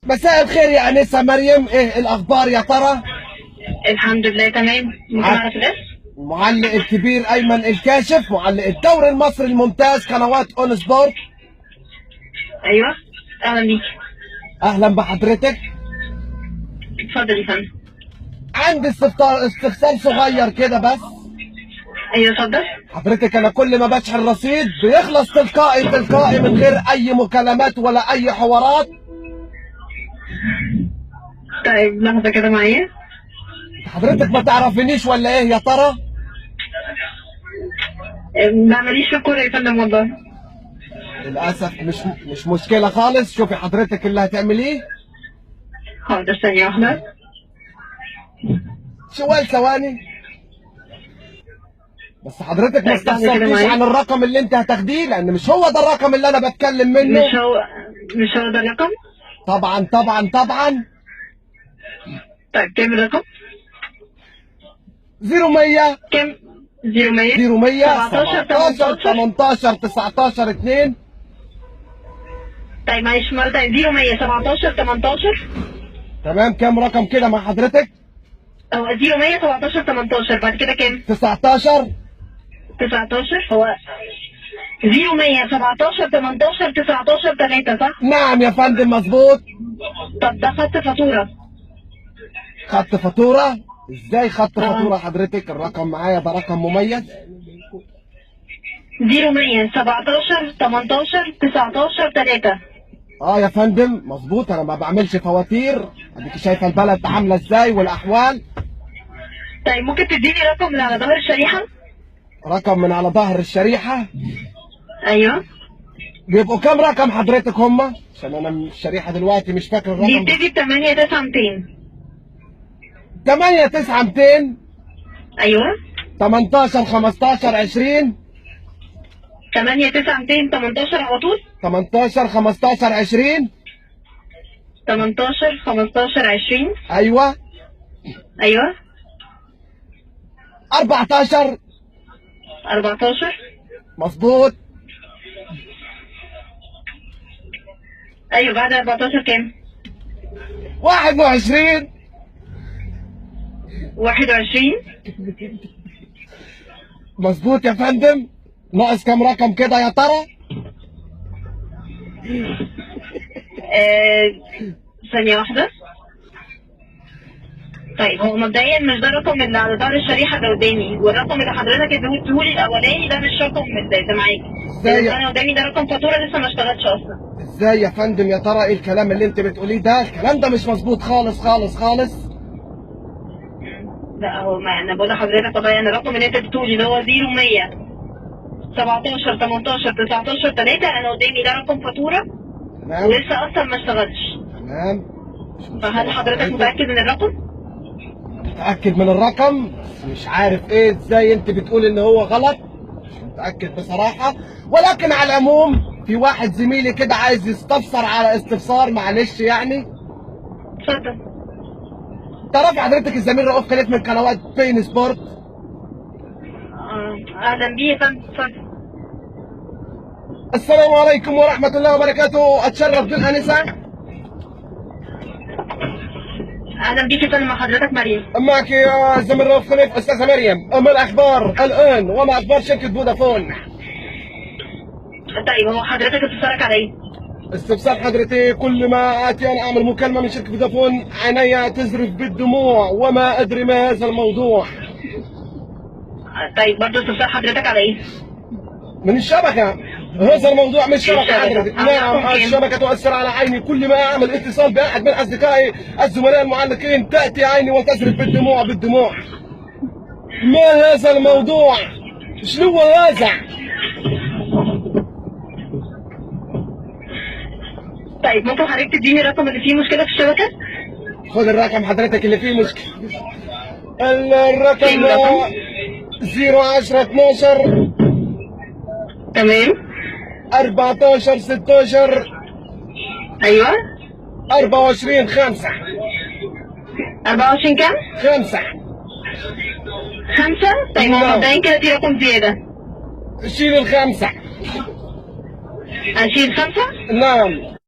مساء الخير يا أنسة مريم، إيه الأخبار يا ترى؟ الحمد لله تمام. ممكن اعرف الاسم؟ معلق الكبير أيمن الكاشف، معلق الدوري المصري الممتاز قنوات أون سبورت. ايوه، اهلا بيك. أهلا بحضرتك. اتفضل يا فندم. عندي استفسار صغير كده بس. ايوه اتفضل. حضرتك أنا كل ما بشحن رصيد بيخلص تلقائي من غير أي مكالمات ولا أي حوارات. طيب لحظه كده معايا. حضرتك ما تعرفينيش ولا إيه يا ترى؟ لا ماليش في الكوره يا فندم والله. للأسف مش مشكلة خالص. شوفي حضرتك اللي هتعمليه. حاضر ثانيه واحده. ثواني بس. حضرتك ما طيب، لحظة كده استفسرتيش معايا. عن الرقم اللي انت هتاخديه، لان مش هو ده الرقم اللي انا بتكلم منه. مش هو ده الرقم. طبعا. طيب كام الرقم؟ 0100 كام؟ 0100 17 17 18 19 2. طيب معلش مرة تانية. 0100 17 18. تمام، كام رقم كده مع حضرتك؟ هو 0100 17 18 بعد كده كام؟ 19. 19 هو 0100 17 18 19 3 صح؟ نعم يا فندم مظبوط. طب ده خط فاتورة. خدت فاتورة؟ ازاي خدت فاتورة حضرتك؟ الرقم معايا ده رقم مميز. 0100 17 18 19 3. يا فندم مظبوط، انا ما بعملش فواتير. اديك شايفه البلد عامله ازاي والاحوال. طيب ممكن تديني رقم من على ظهر الشريحة؟ رقم من على ظهر الشريحه؟ ايوه. بيبقوا كام رقم حضرتك هما؟ عشان انا الشريحه دلوقتي مش فاكر الرقم. بيبتدي ب 8 9 200. 8 9 200. ايوه. 18 15 20. 8 9 200 18 على طول. 18 15 20. 18 15 20. ايوه. ايوه. 14. 14. مظبوط. ايوه بعد 14 كام؟ 21. 21. مظبوط يا فندم. ناقص كام رقم كده يا ترى؟ ثانية واحدة. طيب هو مبدئيا مش ده الرقم اللي على ظهر الشريحة ده قدامي، والرقم اللي حضرتك اديتهولي الأولاني ده مش رقم ده معاك. ازاي؟ أنا قدامي ده رقم فاتورة لسه ما اشتغلش أصلا. ازاي يا فندم يا ترى؟ ايه الكلام اللي انت بتقوليه ده؟ الكلام ده مش مظبوط خالص. لا هو ما أنا بقول لحضرتك والله أنا الرقم اللي أنت اديتهولي اللي هو 0100 17 18 19 3. أنا قدامي ده رقم فاتورة. تمام. ولسه أصلا ما اشتغلش. تمام. فهل حضرتك متأكد من الرقم؟ متأكد من الرقم، مش عارف ايه ازاي انت بتقول ان هو غلط. مش متأكد بصراحة، ولكن على العموم في واحد زميلي كده عايز يستفسر على استفسار، معلش يعني. اتفضل. تعرفي حضرتك الزميل رؤوف خليف من قنوات بين سبورت؟ أهلا بيه يا فندم. اتفضل. السلام عليكم ورحمة الله وبركاته. اتشرف بالأنسة. أهلا بيك يا فندم. مع حضرتك مريم. معك يا زميل رؤوف خليف أستاذة مريم. أما الأخبار الآن وما أخبار شركة فودافون؟ طيب هو حضرتك استفسارك على ايه؟ استفسار حضرتي، كل ما آتي أن أعمل مكالمة من شركة فودافون عيني تزرف بالدموع وما أدري ما هذا الموضوع. طيب برضه استفسار حضرتك على ايه؟ من الشبكة. هذا الموضوع مش شبكة حضرتك. نعم ممكن. الشبكة تؤثر على عيني. كل ما أعمل اتصال بأحد من أصدقائي الزملاء المعلقين تأتي عيني وتزرف بالدموع. ما هذا الموضوع؟ شنو هذا؟ طيب ممكن حضرتك تديني الرقم اللي فيه مشكلة في الشبكة؟ خد الرقم حضرتك اللي فيه مشكلة. الرقم 010 12 تمام. 14 16 ايوه. 24 5. 24 كام؟ 5. 5. طيب هو مبدئيا كده في رقم زيادة. شيل ال5. اشيل 5؟ نعم.